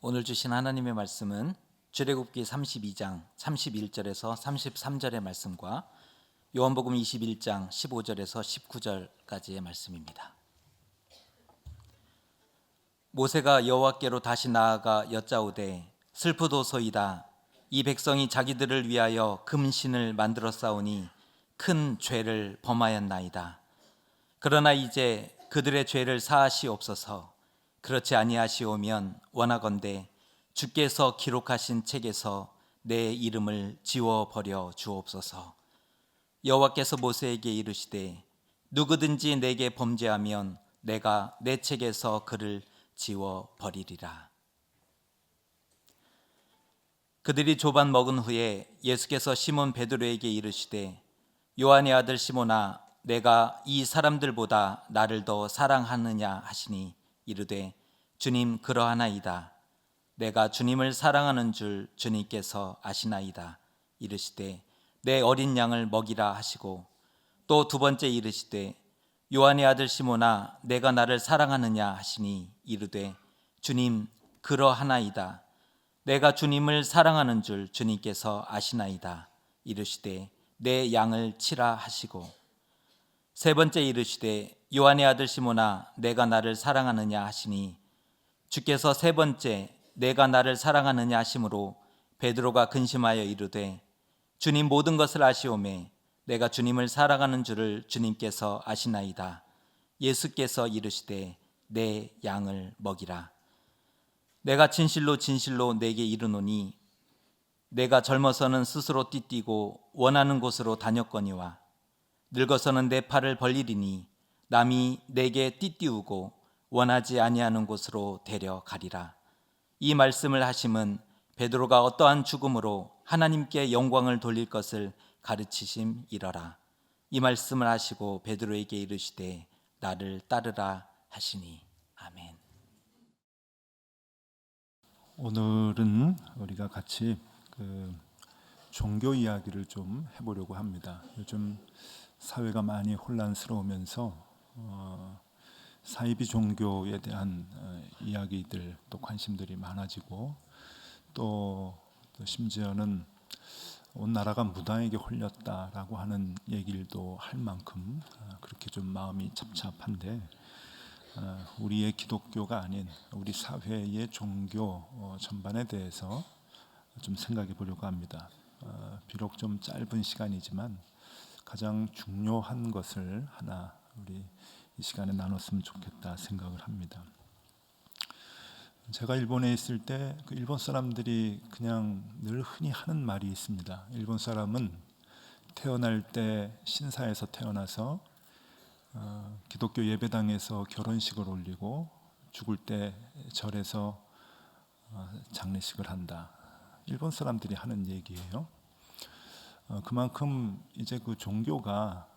오늘 주신 하나님의 말씀은 출애굽기 32장 31절에서 33절의 말씀과 요한복음 21장 15절에서 19절까지의 말씀입니다. 모세가 여호와께로 다시 나아가 여짜오되 슬프도소이다. 이 백성이 자기들을 위하여 금신을 만들어 싸우니 큰 죄를 범하였나이다. 그러나 이제 그들의 죄를 사하시옵소서. 그렇지 아니하시오면 원하건대 주께서 기록하신 책에서 내 이름을 지워버려 주옵소서. 여호와께서 모세에게 이르시되 누구든지 내게 범죄하면 내가 내 책에서 그를 지워버리리라. 그들이 조반 먹은 후에 예수께서 시몬 베드로에게 이르시되 요한의 아들 시몬아, 내가 이 사람들보다 나를 더 사랑하느냐 하시니 이르되 주님, 그러하나이다. 내가 주님을 사랑하는 줄 주님께서 아시나이다. 이르시되 내 어린 양을 먹이라 하시고 또 두 번째 이르시되 요한의 아들 시몬아, 내가 나를 사랑하느냐 하시니 이르되 주님, 그러하나이다. 내가 주님을 사랑하는 줄 주님께서 아시나이다. 이르시되 내 양을 치라 하시고 세 번째 이르시되 요한의 아들 시몬아, 내가 나를 사랑하느냐 하시니 주께서 세 번째 내가 나를 사랑하느냐 하심으로 베드로가 근심하여 이르되 주님, 모든 것을 아시오매 내가 주님을 사랑하는 줄을 주님께서 아시나이다. 예수께서 이르시되 내 양을 먹이라. 내가 진실로 진실로 내게 이르노니 내가 젊어서는 스스로 띠뛰고 원하는 곳으로 다녔거니와 늙어서는 내 팔을 벌리리니 남이 내게 띠띠우고 원하지 아니하는 곳으로 데려가리라. 이 말씀을 하심은 베드로가 어떠한 죽음으로 하나님께 영광을 돌릴 것을 가르치심이러라. 이 말씀을 하시고 베드로에게 이르시되 나를 따르라 하시니. 아멘. 오늘은 우리가 같이 종교 이야기를 좀 해보려고 합니다. 요즘 사회가 많이 혼란스러우면서 사이비 종교에 대한 이야기들, 또 관심들이 많아지고 또 심지어는 온 나라가 무당에게 홀렸다라고 하는 얘기도 할 만큼 그렇게 좀 마음이 착잡한데, 우리의 기독교가 아닌 우리 사회의 종교 전반에 대해서 좀 생각해 보려고 합니다. 비록 좀 짧은 시간이지만 가장 중요한 것을 하나 우리 이 시간에 나눴으면 좋겠다 생각을 합니다. 제가 일본에 있을 때 그 일본 사람들이 그냥 늘 흔히 하는 말이 있습니다. 일본 사람은 태어날 때 신사에서 태어나서 기독교 예배당에서 결혼식을 올리고 죽을 때 절에서 장례식을 한다. 일본 사람들이 하는 얘기예요. 그만큼 이제 그 종교가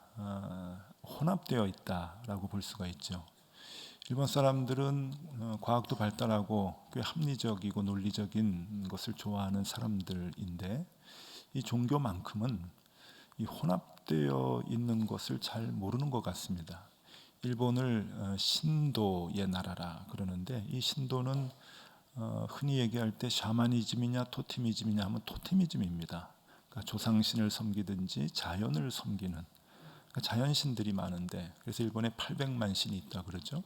혼합되어 있다라고 볼 수가 있죠. 일본 사람들은 과학도 발달하고 꽤 합리적이고 논리적인 것을 좋아하는 사람들인데, 이 종교만큼은 이 혼합되어 있는 것을 잘 모르는 것 같습니다. 일본을 신도의 나라라 그러는데, 이 신도는 흔히 얘기할 때 샤머니즘이냐 토테미즘이냐 하면 토테미즘입니다. 그러니까 조상신을 섬기든지 자연을 섬기는, 그러니까 자연신들이 많은데, 그래서 일본에 800만 신이 있다 그러죠.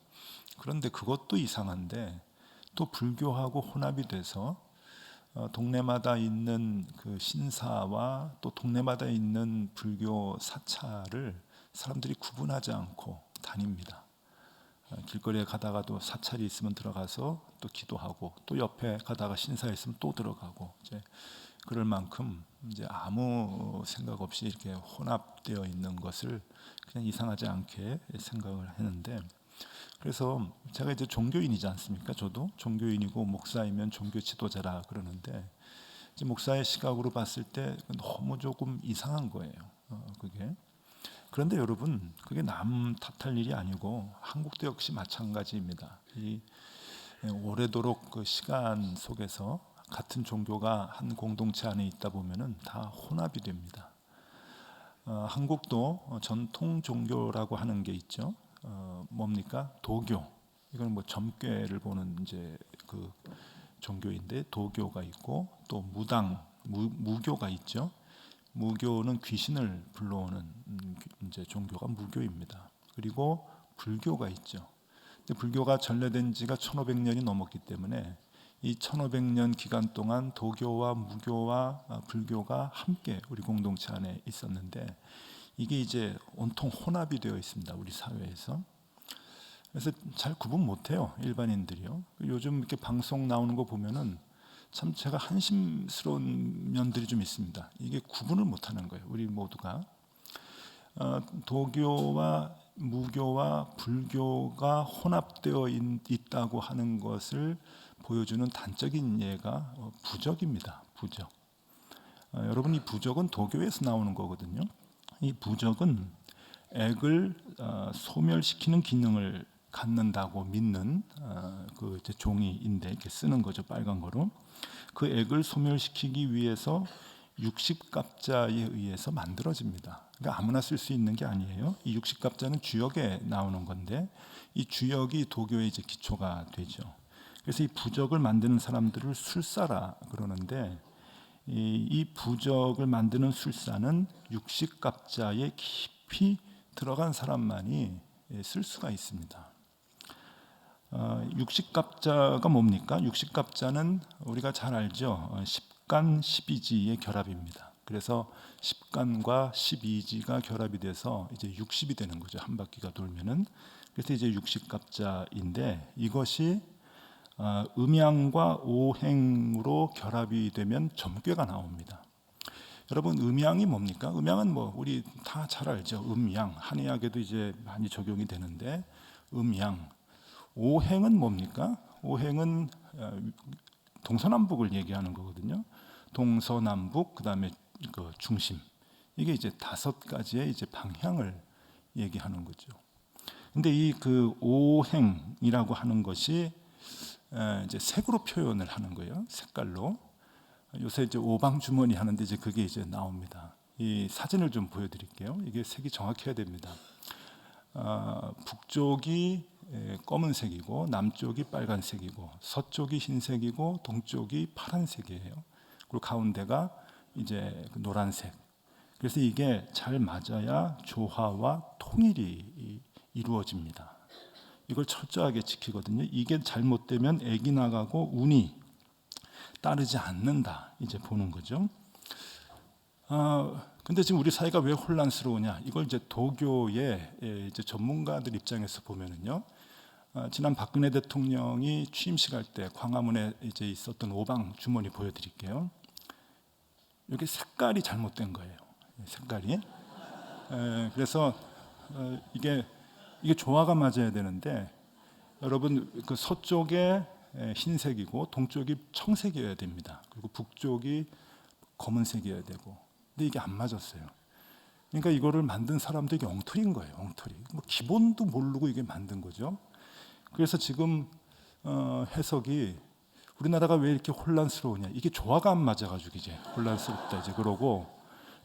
그런데 그것도 이상한데 또 불교하고 혼합이 돼서 동네마다 있는 그 신사와 또 동네마다 있는 불교 사찰을 사람들이 구분하지 않고 다닙니다. 길거리에 가다가도 사찰이 있으면 들어가서 또 기도하고, 또 옆에 가다가 신사 있으면 또 들어가고, 이제 그럴 만큼 이제 아무 생각 없이 이렇게 혼합되어 있는 것을 그냥 이상하지 않게 생각을 했는데, 그래서 제가 이제 종교인이지 않습니까? 저도 종교인이고 목사이면 종교 지도자라 그러는데, 이제 목사의 시각으로 봤을 때 너무 조금 이상한 거예요. 그게. 그런데 여러분, 그게 남 탓할 일이 아니고 한국도 역시 마찬가지입니다. 이 오래도록 그 시간 속에서 같은 종교가 한 공동체 안에 있다 보면은 다 혼합이 됩니다. 한국도 전통 종교라고 하는 게 있죠. 뭡니까? 도교. 이건 뭐 점괘를 보는 이제 그 종교인데 도교가 있고 또 무교가 있죠. 무교는 귀신을 불러오는 이제 종교가 무교입니다. 그리고 불교가 있죠. 근데 불교가 전래된 지가 1500년이 넘었기 때문에 이 1500년 기간 동안 도교와 무교와 불교가 함께 우리 공동체 안에 있었는데 이게 이제 온통 혼합이 되어 있습니다. 우리 사회에서. 그래서 잘 구분 못해요. 일반인들이요. 요즘 이렇게 방송 나오는 거 보면은 참 제가 한심스러운 면들이 좀 있습니다. 이게 구분을 못하는 거예요. 우리 모두가. 도교와 무교와 불교가 혼합되어 있다고 하는 것을 보여주는 단적인 예가 부적입니다. 부적. 여러분, 이 부적은 도교에서 나오는 거거든요. 이 부적은 액을 소멸시키는 기능을 갖는다고 믿는 그 이제 종이인데 이렇게 쓰는 거죠. 빨간 거로. 그 액을 소멸시키기 위해서 60갑자에 의해서 만들어집니다. 그러니까 아무나 쓸 수 있는 게 아니에요. 이 60갑자는 주역에 나오는 건데 이 주역이 도교의 이제 기초가 되죠. 그래서 이 부적을 만드는 사람들을 술사라 그러는데 이 부적을 만드는 술사는 60갑자에 깊이 들어간 사람만이 쓸 수가 있습니다. 60갑자가 뭡니까? 60갑자는 우리가 잘 알죠. 10간 12지의 결합입니다. 그래서 10간과 12지가 결합이 돼서 이제 60이 되는 거죠. 한 바퀴가 돌면은. 그래서 이제 60갑자인데 이것이 음양과 오행으로 결합이 되면 점괘가 나옵니다. 여러분, 음양이 뭡니까? 음양은 뭐 우리 다 잘 알죠. 음양, 한의학에도 이제 많이 적용이 되는데 음양. 오행은 뭡니까? 오행은 동서남북을 얘기하는 거거든요. 동서남북, 그다음에 그 중심. 이게 이제 5가지의 이제 방향을 얘기하는 거죠. 근데 이 그 오행이라고 하는 것이 이제 색으로 표현을 하는 거예요. 색깔로. 요새 이제 오방주머니 하는데 이제 그게 이제 나옵니다. 이 사진을 좀 보여드릴게요. 이게 색이 정확해야 됩니다. 북쪽이 검은색이고 남쪽이 빨간색이고 서쪽이 흰색이고 동쪽이 파란색이에요. 그리고 가운데가 이제 노란색. 그래서 이게 잘 맞아야 조화와 통일이 이루어집니다. 이걸 철저하게 지키거든요. 이게 잘못되면 액이 나가고 운이 따르지 않는다. 이제 보는 거죠. 근데 지금 우리 사회가 왜 혼란스러우냐? 이걸 이제 도교의 이제 전문가들 입장에서 보면은요. 지난 박근혜 대통령이 취임식 할 때 광화문에 이제 있었던 오방 주머니 보여드릴게요. 여기 색깔이 잘못된 거예요. 색깔이. 그래서 이게 조화가 맞아야 되는데 여러분 그 서쪽에 흰색이고 동쪽이 청색이어야 됩니다. 그리고 북쪽이 검은색이어야 되고. 근데 이게 안 맞았어요. 그러니까 이거를 만든 사람도 이게 엉터리인 거예요. 엉터리. 뭐 기본도 모르고 이게 만든 거죠. 그래서 지금 해석이 우리나라가 왜 이렇게 혼란스러우냐? 이게 조화가 안 맞아가지고 이제 혼란스럽다 이제 그러고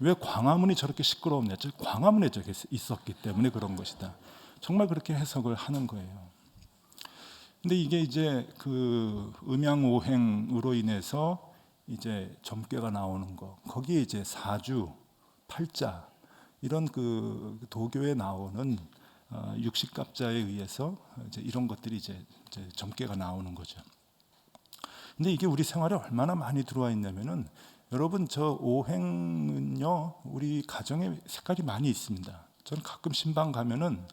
왜 광화문이 저렇게 시끄러웠냐? 광화문에 저게 있었기 때문에 그런 것이다. 정말 그렇게 해석을 하는 거예요. 근데 이게 이제 그 음양오행으로 인해서 이제 점괘가 나오는 거, 거기에 이제 사주, 팔자 이런 그 도교에 나오는 60갑자에 의해서 이제 이런 것들이 이제 점괘가 나오는 거죠. 근데 이게 우리 생활에 얼마나 많이 들어와 있냐면은 여러분 저 오행은요 우리 가정에 색깔이 많이 있습니다. 저는 가끔 신방 가면은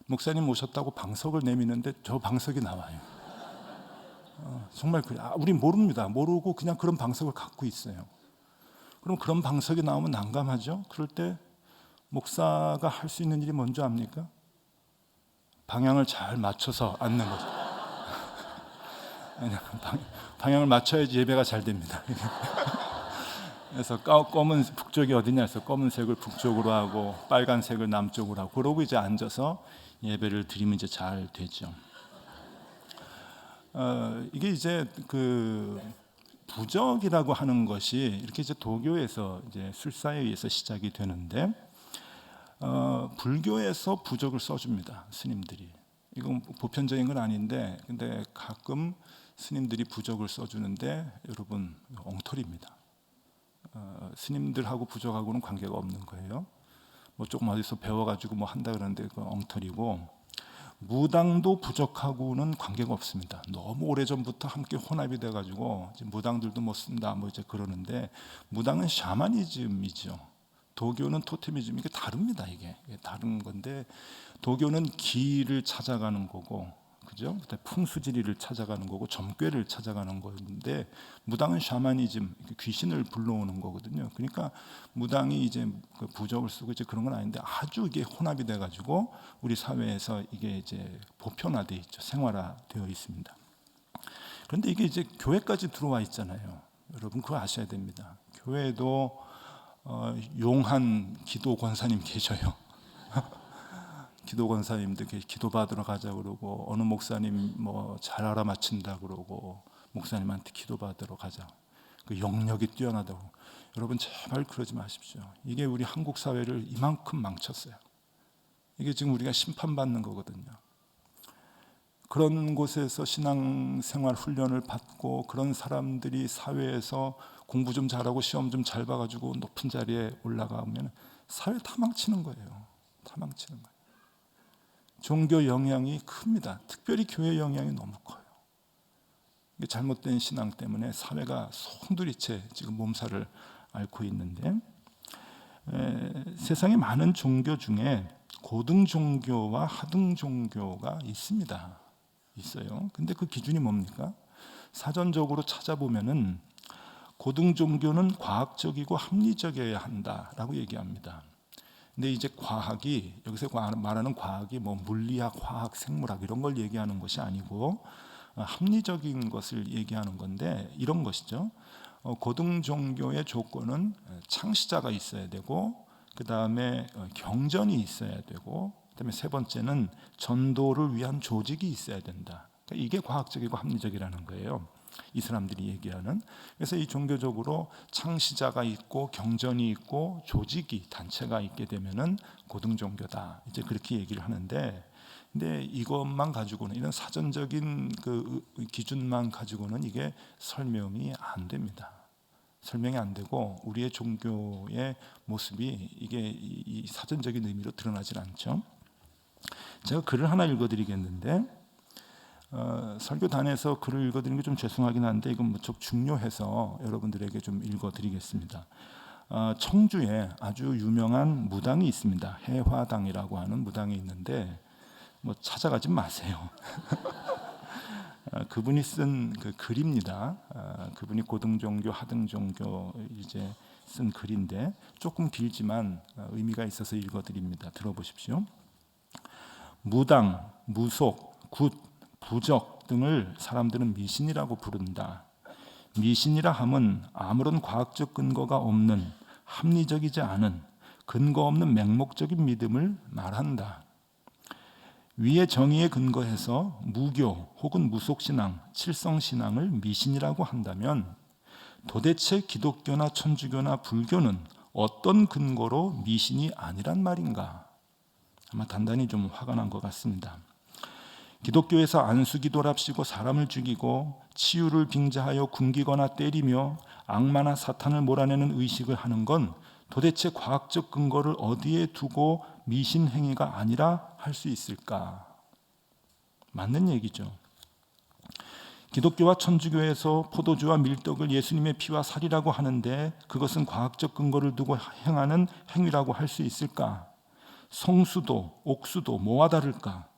목사님 오셨다고 방석을 내미는데 저 방석이 나와요. 정말 그래. 우리 모릅니다. 모르고 그냥 그런 방석을 갖고 있어요. 그럼 그런 방석이 나오면 난감하죠. 그럴 때 목사가 할 수 있는 일이 뭔지 압니까? 방향을 잘 맞춰서 앉는 거죠. 방향을 맞춰야지 예배가 잘 됩니다. 그래서 검은 북쪽이 어디냐 해서 검은색을 북쪽으로 하고 빨간색을 남쪽으로 하고 그러고 이제 앉아서 예배를 드리면 이제 잘 되죠. 이게 이제 그 부적이라고 하는 것이 이렇게 이제 도교에서 이제 술사에 의해서 시작이 되는데 불교에서 부적을 써줍니다. 스님들이. 이건 보편적인 건 아닌데 근데 가끔 스님들이 부적을 써주는데 여러분 엉터리입니다. 스님들하고 부적하고는 관계가 없는 거예요. 뭐 조금 어디서 배워가지고 뭐 한다 그러는데 그 엉터리고, 무당도 부적하고는 관계가 없습니다. 너무 오래전부터 함께 혼합이 돼가지고 무당들도 뭐 쓴다 뭐 이제 그러는데, 무당은 샤머니즘이죠. 도교는 토테미즘. 이게 다릅니다. 이게 다른 건데, 도교는 기를 찾아가는 거고, 그죠? 풍수지리를 찾아가는 거고, 점괘를 찾아가는 건데, 무당은 샤머니즘, 귀신을 불러오는 거거든요. 그러니까 무당이 이제 그 부적을 쓰고 이제 그런 건 아닌데, 아주 이게 혼합이 돼가지고 우리 사회에서 이게 이제 보편화돼 있죠. 생활화되어 있습니다. 그런데 이게 이제 교회까지 들어와 있잖아요. 여러분 그거 아셔야 됩니다. 교회에도 용한 기도 권사님 계셔요. 기도 권사님들 기도 받으러 가자 그러고, 어느 목사님 뭐 잘 알아맞힌다 그러고 목사님한테 기도 받으러 가자. 그 영역이 뛰어나다고. 여러분 제발 그러지 마십시오. 이게 우리 한국 사회를 이만큼 망쳤어요. 이게 지금 우리가 심판받는 거거든요. 그런 곳에서 신앙생활 훈련을 받고 그런 사람들이 사회에서 공부 좀 잘하고 시험 좀 잘 봐가지고 높은 자리에 올라가면 사회 다 망치는 거예요. 다 망치는 거예요. 종교 영향이 큽니다. 특별히 교회 영향이 너무 커요. 이게 잘못된 신앙 때문에 사회가 송두리째 지금 몸살을 앓고 있는데, 세상에 많은 종교 중에 고등 종교와 하등 종교가 있습니다. 있어요. 근데 그 기준이 뭡니까? 사전적으로 찾아보면은 고등 종교는 과학적이고 합리적이어야 한다라고 얘기합니다. 근데 이제 과학이, 여기서 말하는 과학이 뭐 물리학, 화학, 생물학 이런 걸 얘기하는 것이 아니고 합리적인 것을 얘기하는 건데, 이런 것이죠. 고등 종교의 조건은 창시자가 있어야 되고, 그 다음에 경전이 있어야 되고, 그다음에 세 번째는 전도를 위한 조직이 있어야 된다. 그러니까 이게 과학적이고 합리적이라는 거예요. 이 사람들이 얘기하는. 그래서 이 종교적으로 창시자가 있고 경전이 있고 조직이, 단체가 있게 되면은 고등 종교다. 이제 그렇게 얘기를 하는데, 근데 이것만 가지고는, 이런 사전적인 그 기준만 가지고는 이게 설명이 안 됩니다. 설명이 안 되고 우리의 종교의 모습이 이게 이 사전적인 의미로 드러나질 않죠. 제가 글을 하나 읽어드리겠는데, 설교단에서 글을 읽어드리는 게 좀 죄송하긴 한데 이건 무척 중요해서 여러분들에게 좀 읽어드리겠습니다. 청주에 아주 유명한 무당이 있습니다. 해화당이라고 하는 무당이 있는데 뭐 찾아가지 마세요. 그분이 쓴 그 글입니다. 그분이 고등종교, 하등종교 이제 쓴 글인데 조금 길지만 의미가 있어서 읽어드립니다. 들어보십시오. 무당, 무속, 굿, 부적 등을 사람들은 미신이라고 부른다. 미신이라 함은 아무런 과학적 근거가 없는, 합리적이지 않은, 근거 없는 맹목적인 믿음을 말한다. 위의 정의에 근거해서 무교 혹은 무속신앙, 칠성신앙을 미신이라고 한다면 도대체 기독교나 천주교나 불교는 어떤 근거로 미신이 아니란 말인가? 아마 단단히 좀 화가 난 것 같습니다. 기독교에서 안수기도랍시고 사람을 죽이고 치유를 빙자하여 굶기거나 때리며 악마나 사탄을 몰아내는 의식을 하는 건 도대체 과학적 근거를 어디에 두고 미신 행위가 아니라 할 수 있을까? 맞는 얘기죠. 기독교와 천주교에서 포도주와 밀떡을 예수님의 피와 살이라고 하는데 그것은 과학적 근거를 두고 행하는 행위라고 할 수 있을까? 성수도, 옥수도 뭐와 다를까?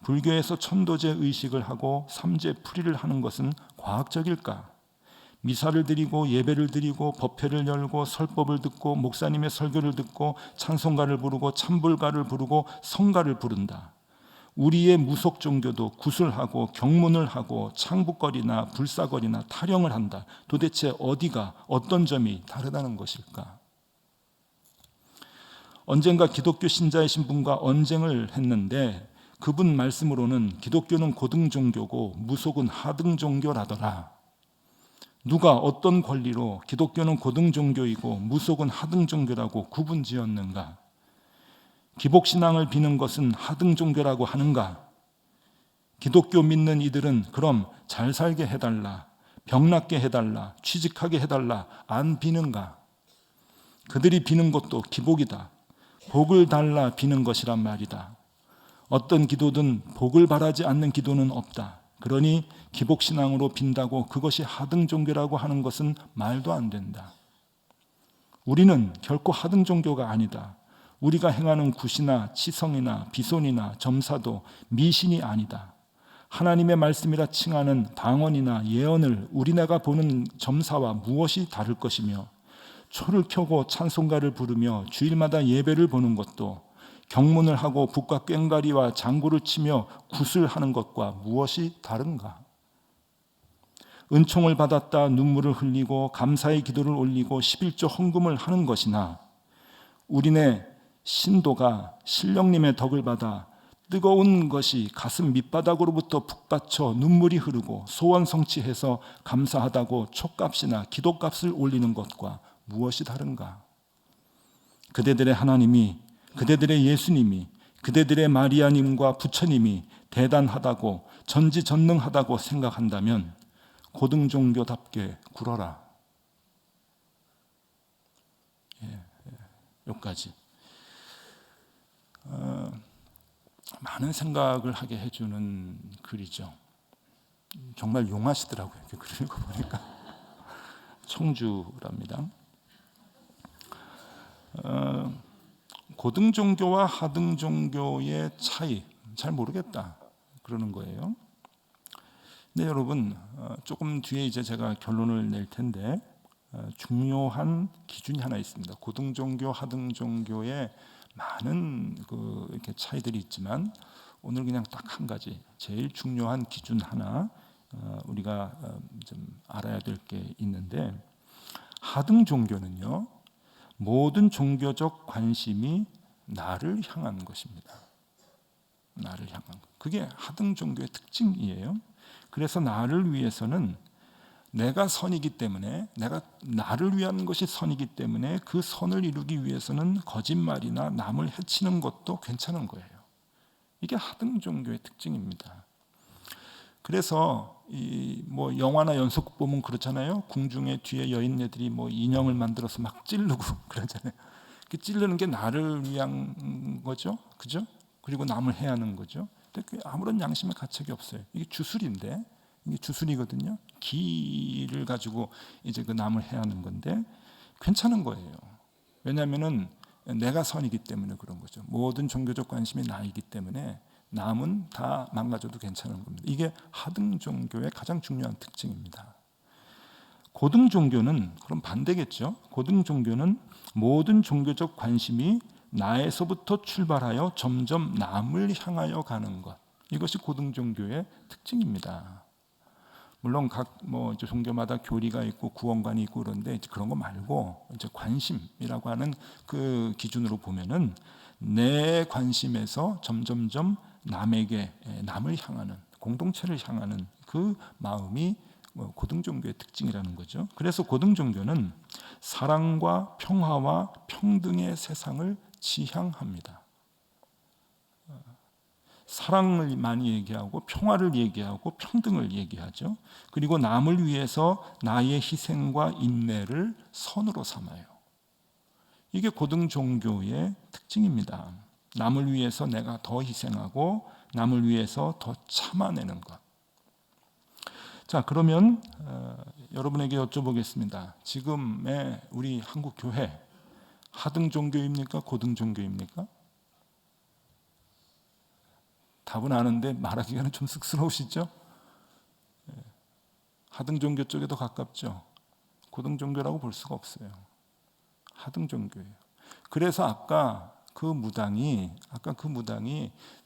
불교에서 천도제 의식을 하고 삼재 풀이를 하는 것은 과학적일까? 미사를 드리고 예배를 드리고 법회를 열고 설법을 듣고 목사님의 설교를 듣고 찬송가를 부르고 찬불가를 부르고 성가를 부른다. 우리의 무속 종교도 구슬하고 경문을 하고 창북거리나 불사거리나 타령을 한다. 도대체 어디가, 어떤 점이 다르다는 것일까? 언젠가 기독교 신자이신 분과 언쟁을 했는데 그분 말씀으로는 기독교는 고등 종교고 무속은 하등 종교라더라. 누가 어떤 권리로 기독교는 고등 종교이고 무속은 하등 종교라고 구분 지었는가? 기복신앙을 비는 것은 하등 종교라고 하는가? 기독교 믿는 이들은 그럼 잘 살게 해달라, 병 낫게 해달라, 취직하게 해달라 안 비는가? 그들이 비는 것도 기복이다. 복을 달라 비는 것이란 말이다. 어떤 기도든 복을 바라지 않는 기도는 없다. 그러니 기복신앙으로 빈다고 그것이 하등 종교라고 하는 것은 말도 안 된다. 우리는 결코 하등 종교가 아니다. 우리가 행하는 굿이나 치성이나 비손이나 점사도 미신이 아니다. 하나님의 말씀이라 칭하는 방언이나 예언을 우리네가 보는 점사와 무엇이 다를 것이며, 초를 켜고 찬송가를 부르며 주일마다 예배를 보는 것도 경문을 하고 북과 꽹과리와 장구를 치며 굿을 하는 것과 무엇이 다른가? 은총을 받았다 눈물을 흘리고 감사의 기도를 올리고 11조 헌금을 하는 것이나, 우리네 신도가 신령님의 덕을 받아 뜨거운 것이 가슴 밑바닥으로부터 북받쳐 눈물이 흐르고 소원 성취해서 감사하다고 촉값이나 기도값을 올리는 것과 무엇이 다른가? 그대들의 하나님이, 그대들의 예수님이, 그대들의 마리아님과 부처님이 대단하다고 전지전능하다고 생각한다면 고등종교답게 굴어라. 여기까지. 많은 생각을 하게 해주는 글이죠. 정말 용하시더라고요. 이렇게 글을 읽어보니까. 청주랍니다. 고등종교와 하등종교의 차이 잘 모르겠다 그러는 거예요. 근데 여러분, 조금 뒤에 이제 제가 결론을 낼 텐데 중요한 기준이 하나 있습니다. 고등종교, 하등종교의 많은 이렇게 차이들이 있지만 오늘 그냥 딱 한 가지 제일 중요한 기준 하나 우리가 좀 알아야 될 게 있는데, 하등종교는요, 모든 종교적 관심이 나를 향한 것입니다. 나를 향한 것. 그게 하등종교의 특징이에요. 그래서 나를 위해서는 내가 선이기 때문에, 내가 나를 위한 것이 선이기 때문에 그 선을 이루기 위해서는 거짓말이나 남을 해치는 것도 괜찮은 거예요. 이게 하등종교의 특징입니다. 그래서 뭐 영화나 연속극 보면 그렇잖아요. 궁중에 뒤에 여인네들이 뭐 인형을 만들어서 막 찌르고 그러잖아요. 그 찌르는 게 나를 위한 거죠, 그죠? 그리고 남을 해하는 거죠. 근데 아무런 양심의 가책이 없어요. 이게 주술인데, 이게 주술이거든요. 기를 가지고 이제 그 남을 해하는 건데 괜찮은 거예요. 왜냐하면은 내가 선이기 때문에 그런 거죠. 모든 종교적 관심이 나이기 때문에 남은 다 망가져도 괜찮은 겁니다. 이게 하등 종교의 가장 중요한 특징입니다. 고등 종교는 그럼 반대겠죠. 고등 종교는 모든 종교적 관심이 나에서부터 출발하여 점점 남을 향하여 가는 것. 이것이 고등 종교의 특징입니다. 물론 각 이제 종교마다 교리가 있고 구원관이 있고 그런데 그런 거 말고 이제 관심이라고 하는 그 기준으로 보면은 내 관심에서 점점점 남에게, 남을 향하는, 공동체를 향하는 그 마음이 고등 종교의 특징이라는 거죠. 그래서 고등 종교는 사랑과 평화와 평등의 세상을 지향합니다. 사랑을 많이 얘기하고 평화를 얘기하고 평등을 얘기하죠. 그리고 남을 위해서 나의 희생과 인내를 선으로 삼아요. 이게 고등 종교의 특징입니다. 남을 위해서 내가 더 희생하고 남을 위해서 더 참아내는 것. 자, 그러면 여러분에게 여쭤보겠습니다. 지금의 우리 한국 교회 하등 종교입니까? 고등 종교입니까? 답은 아는데 말하기에는 좀 쑥스러우시죠? 하등 종교 쪽에 더 가깝죠. 고등 종교라고 볼 수가 없어요. 하등 종교예요. 그래서 아까 그 무당이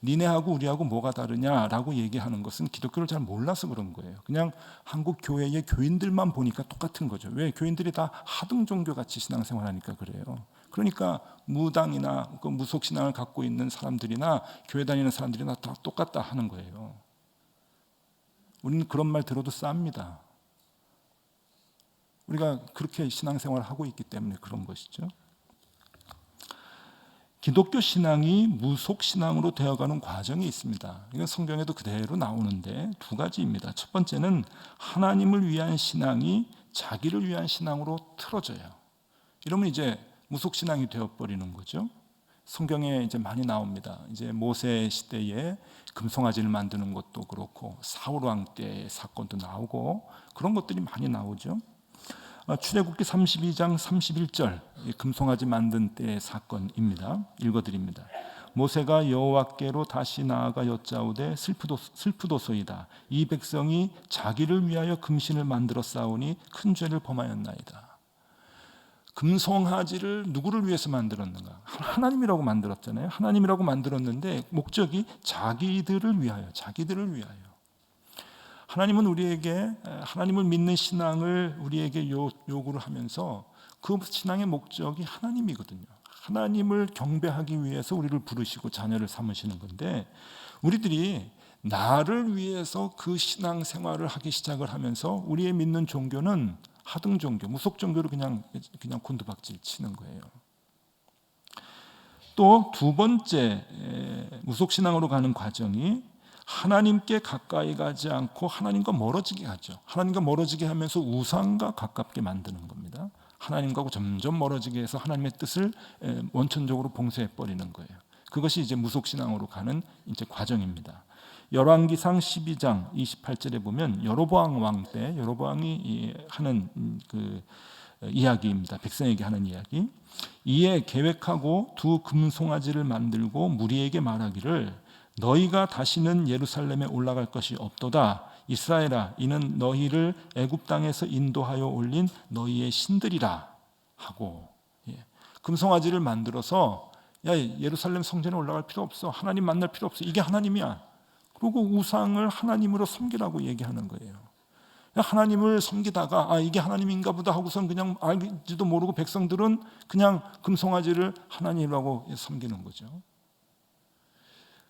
니네하고 우리하고 뭐가 다르냐라고 얘기하는 것은 기독교를 잘 몰라서 그런 거예요. 그냥 한국 교회의 교인들만 보니까 똑같은 거죠. 왜? 교인들이 다 하등 종교 같이 신앙생활하니까 그래요. 그러니까 무당이나 그 무속 신앙을 갖고 있는 사람들이나 교회 다니는 사람들이나 다 똑같다 하는 거예요. 우리는 그런 말 들어도 쌉니다. 우리가 그렇게 신앙생활을 하고 있기 때문에 그런 것이죠. 기독교 신앙이 무속 신앙으로 되어가는 과정이 있습니다. 이건 성경에도 그대로 나오는데 두 가지입니다. 첫 번째는 하나님을 위한 신앙이 자기를 위한 신앙으로 틀어져요. 이러면 이제 무속 신앙이 되어버리는 거죠. 성경에 이제 많이 나옵니다. 이제 모세 시대에 금송아지를 만드는 것도 그렇고 사울 왕 때의 사건도 나오고 그런 것들이 많이 나오죠. 출애굽기 32장 31절 금송아지 만든 때의 사건입니다. 읽어드립니다. 모세가 여호와께로 다시 나아가 여짜오되 슬프도소이다. 이 백성이 자기를 위하여 금신을 만들어 싸우니 큰 죄를 범하였나이다. 금송아지를 누구를 위해서 만들었는가? 하나님이라고 만들었잖아요. 하나님이라고 만들었는데 목적이 자기들을 위하여. 하나님은 우리에게 하나님을 믿는 신앙을 우리에게 요구를 하면서 그 신앙의 목적이 하나님이거든요. 하나님을 경배하기 위해서 우리를 부르시고 자녀를 삼으시는 건데 우리들이 나를 위해서 그 신앙 생활을 하기 시작을 하면서 우리의 믿는 종교는 하등 종교, 무속 종교로 그냥 곤두박질 치는 거예요. 또 두 번째 무속 신앙으로 가는 과정이 하나님께 가까이 가지 않고 하나님과 멀어지게 하죠. 하나님과 멀어지게 하면서 우상과 가깝게 만드는 겁니다. 하나님과 점점 멀어지게 해서 하나님의 뜻을 원천적으로 봉쇄해 버리는 거예요. 그것이 이제 무속 신앙으로 가는 이제 과정입니다. 열왕기상 12장 28절에 보면 여로보암 왕 때 여로보암이 하는 그 이야기입니다. 백성에게 하는 이야기. 이에 계획하고 두 금송아지를 만들고 무리에게 말하기를 너희가 다시는 예루살렘에 올라갈 것이 없도다. 이스라엘아, 이는 너희를 애굽 땅에서 인도하여 올린 너희의 신들이라 하고 금송아지를 만들어서 야 예루살렘 성전에 올라갈 필요 없어. 하나님 만날 필요 없어. 이게 하나님이야. 그리고 우상을 하나님으로 섬기라고 얘기하는 거예요. 하나님을 섬기다가 이게 하나님인가 보다 하고선 그냥 알지도 모르고 백성들은 그냥 금송아지를 하나님이라고 섬기는 거죠.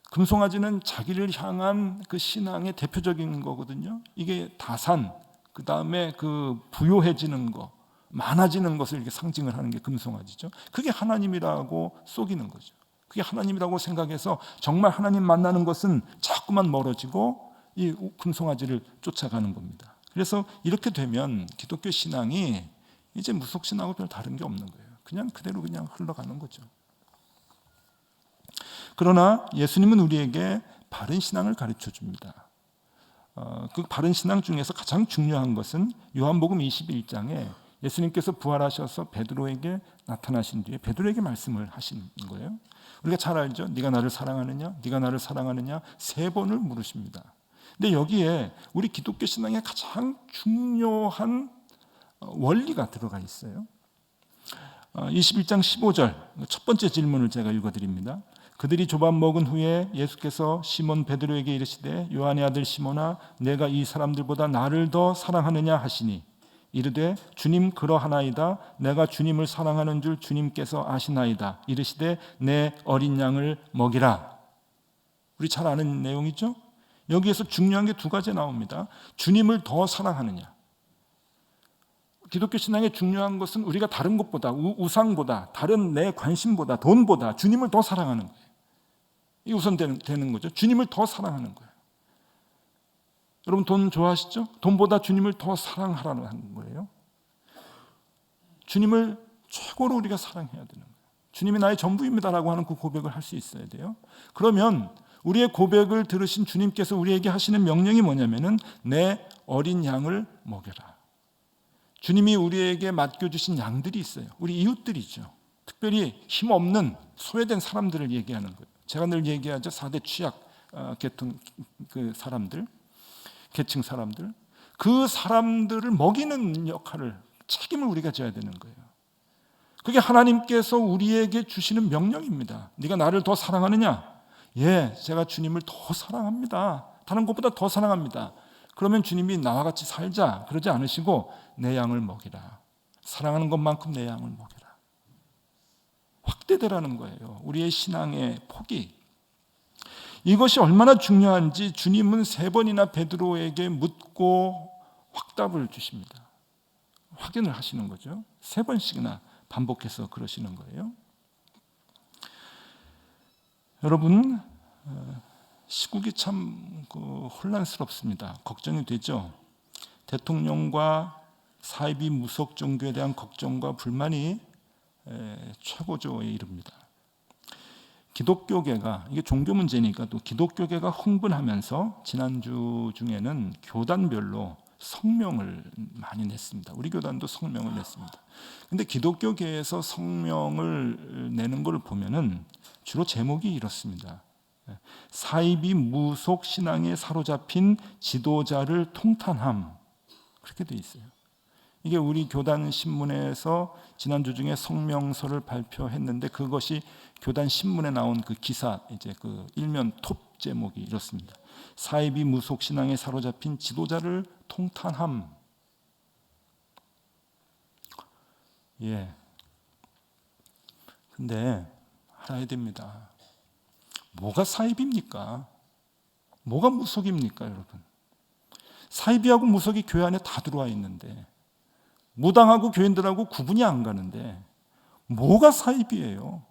금송아지는 자기를 향한 그 신앙의 대표적인 거거든요. 이게 다산, 그 다음에 그 부요해지는 거, 많아지는 것을 이렇게 상징을 하는 게 금송아지죠. 그게 하나님이라고 속이는 거죠. 그게 하나님이라고 생각해서 정말 하나님 만나는 것은 자꾸만 멀어지고 이 금송아지를 쫓아가는 겁니다. 그래서 이렇게 되면 기독교 신앙이 이제 무속 신앙하고 별 다른 게 없는 거예요. 그냥 그대로 그냥 흘러가는 거죠. 그러나 예수님은 우리에게 바른 신앙을 가르쳐 줍니다. 그 바른 신앙 중에서 가장 중요한 것은 요한복음 21장에 예수님께서 부활하셔서 베드로에게 나타나신 뒤에 베드로에게 말씀을 하신 거예요. 우리가 잘 알죠. 네가 나를 사랑하느냐? 네가 나를 사랑하느냐? 3번을 물으십니다. 근데 여기에 우리 기독교 신앙의 가장 중요한 원리가 들어가 있어요. 21장 15절 첫 번째 질문을 제가 읽어드립니다. 그들이 조반 먹은 후에 예수께서 시몬 베드로에게 이르시되 요한의 아들 시몬아 내가 이 사람들보다 나를 더 사랑하느냐 하시니 이르되 주님 그러하나이다. 내가 주님을 사랑하는 줄 주님께서 아시나이다. 이르시되 내 어린 양을 먹이라. 우리 잘 아는 내용이죠. 여기에서 중요한 게 두 가지 나옵니다. 주님을 더 사랑하느냐. 기독교 신앙의 중요한 것은 우리가 다른 것보다 우상보다 다른 내 관심보다 돈보다 주님을 더 사랑하는 거예요. 이게 우선되는 거죠. 주님을 더 사랑하는 거예요. 여러분 돈 좋아하시죠? 돈보다 주님을 더 사랑하라는 거예요. 주님을 최고로 우리가 사랑해야 되는 거예요. 주님이 나의 전부입니다라고 하는 그 고백을 할 수 있어야 돼요. 그러면 우리의 고백을 들으신 주님께서 우리에게 하시는 명령이 뭐냐면은 내 어린 양을 먹여라. 주님이 우리에게 맡겨주신 양들이 있어요. 우리 이웃들이죠. 특별히 힘없는 소외된 사람들을 얘기하는 거예요. 제가 늘 얘기하죠. 4대 취약 계통 그 사람들, 계층 사람들. 그 사람들을 먹이는 역할을 책임을 우리가 져야 되는 거예요. 그게 하나님께서 우리에게 주시는 명령입니다. 네가 나를 더 사랑하느냐? 예, 제가 주님을 더 사랑합니다. 다른 것보다 더 사랑합니다. 그러면 주님이 나와 같이 살자 그러지 않으시고 내 양을 먹이라. 사랑하는 것만큼 내 양을 먹이라. 확대되라는 거예요. 우리의 신앙의 폭이. 이것이 얼마나 중요한지 주님은 3번이나 베드로에게 묻고 확답을 주십니다. 확인을 하시는 거죠. 3번씩이나 반복해서 그러시는 거예요. 여러분, 시국이 참 혼란스럽습니다. 걱정이 되죠. 대통령과 사이비 무속 종교에 대한 걱정과 불만이 최고조에 이릅니다. 기독교계가, 이게 종교 문제니까 또 기독교계가 흥분하면서 지난주 중에는 교단별로 성명을 많이 냈습니다. 우리 교단도 성명을 냈습니다. 근데 기독교계에서 성명을 내는 걸 보면은 주로 제목이 이렇습니다. 사이비 무속 신앙에 사로잡힌 지도자를 통탄함. 그렇게 돼 있어요. 이게 우리 교단 신문에서 지난주 중에 성명서를 발표했는데 그것이 교단 신문에 나온 그 기사, 이제 그 일면 톱 제목이 이렇습니다. 사이비 무속 신앙에 사로잡힌 지도자를 통탄함. 예. 근데 알아야 됩니다. 뭐가 사이비입니까? 뭐가 무속입니까, 여러분? 사이비하고 무속이 교회 안에 다 들어와 있는데 무당하고 교인들하고 구분이 안 가는데 뭐가 사이비예요?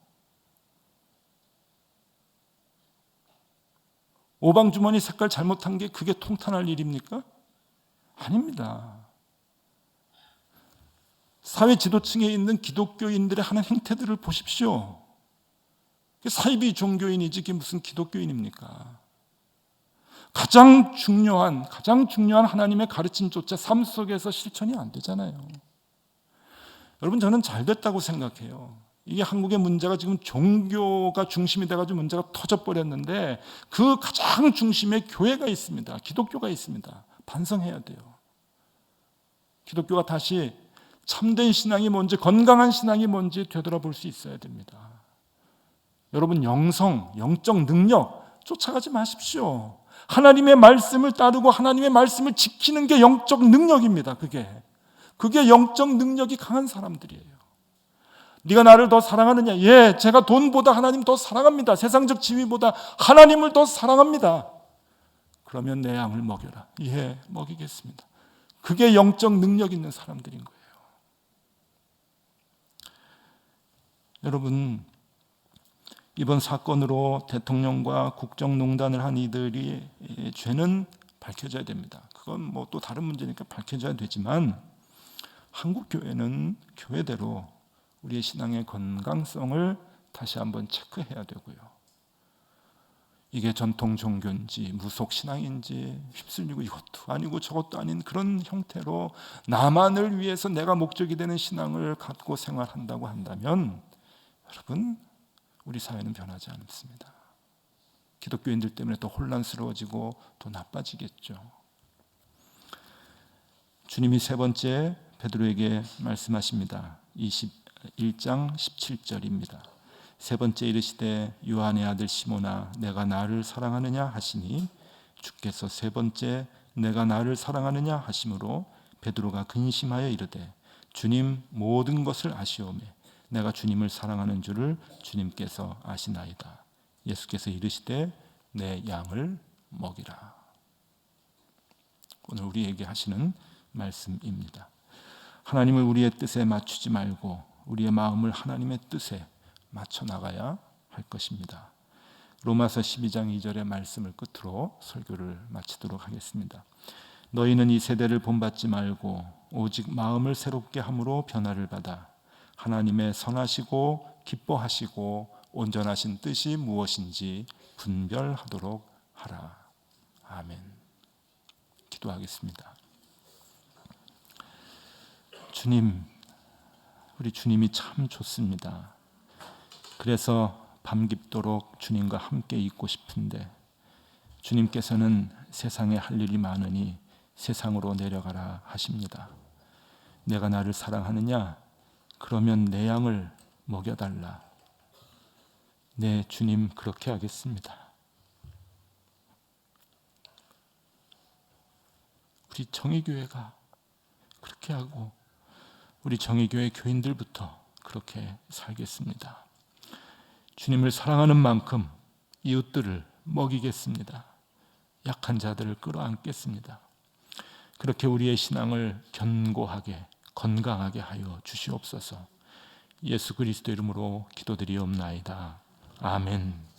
오방주머니 색깔 잘못한 게 그게 통탄할 일입니까? 아닙니다. 사회 지도층에 있는 기독교인들의 하는 행태들을 보십시오. 사이비 종교인이지 그게 무슨 기독교인입니까? 가장 중요한 하나님의 가르침조차 삶 속에서 실천이 안 되잖아요. 여러분, 저는 잘 됐다고 생각해요. 이게 한국의 문제가 지금 종교가 중심이 돼가지고 문제가 터져버렸는데 그 가장 중심에 교회가 있습니다. 기독교가 있습니다. 반성해야 돼요. 기독교가 다시 참된 신앙이 뭔지, 건강한 신앙이 뭔지 되돌아볼 수 있어야 됩니다. 여러분, 영적 능력 쫓아가지 마십시오. 하나님의 말씀을 따르고 하나님의 말씀을 지키는 게 영적 능력입니다. 그게 영적 능력이 강한 사람들이에요. 네가 나를 더 사랑하느냐? 예, 제가 돈보다 하나님 더 사랑합니다. 세상적 지위보다 하나님을 더 사랑합니다. 그러면 내 양을 먹여라. 예, 먹이겠습니다. 그게 영적 능력 있는 사람들인 거예요. 여러분, 이번 사건으로 대통령과 국정농단을 한 이들이 죄는 밝혀져야 됩니다. 그건 뭐 또 다른 문제니까 밝혀져야 되지만 한국 교회는 교회대로 우리의 신앙의 건강성을 다시 한번 체크해야 되고요. 이게 전통 종교인지 무속 신앙인지 휩쓸리고 이것도 아니고 저것도 아닌 그런 형태로 나만을 위해서 내가 목적이 되는 신앙을 갖고 생활한다고 한다면 여러분, 우리 사회는 변하지 않습니다. 기독교인들 때문에 더 혼란스러워지고 더 나빠지겠죠. 주님이 세 번째 베드로에게 말씀하십니다. 21장 17절입니다. 세 번째 이르시되 요한의 아들 시몬아 내가 나를 사랑하느냐 하시니 주께서 세 번째 내가 나를 사랑하느냐 하심으로 베드로가 근심하여 이르되 주님 모든 것을 아시오매 내가 주님을 사랑하는 줄을 주님께서 아시나이다. 예수께서 이르시되 내 양을 먹이라. 오늘 우리에게 하시는 말씀입니다. 하나님을 우리의 뜻에 맞추지 말고 우리의 마음을 하나님의 뜻에 맞춰 나가야 할 것입니다. 로마서 12장 2절의 말씀을 끝으로 설교를 마치도록 하겠습니다. 너희는 이 세대를 본받지 말고 오직 마음을 새롭게 함으로 변화를 받아 하나님의 선하시고 기뻐하시고 온전하신 뜻이 무엇인지 분별하도록 하라. 아멘. 기도하겠습니다. 주님, 우리 주님이 참 좋습니다. 그래서 밤 깊도록 주님과 함께 있고 싶은데 주님께서는 세상에 할 일이 많으니 세상으로 내려가라 하십니다. 내가 나를 사랑하느냐? 그러면 내 양을 먹여달라. 네, 주님 그렇게 하겠습니다. 우리 정의교회가 그렇게 하고 우리 정의교회 교인들부터 그렇게 살겠습니다. 주님을 사랑하는 만큼 이웃들을 먹이겠습니다. 약한 자들을 끌어안겠습니다. 그렇게 우리의 신앙을 견고하게 건강하게 하여 주시옵소서. 예수 그리스도 이름으로 기도드리옵나이다. 아멘.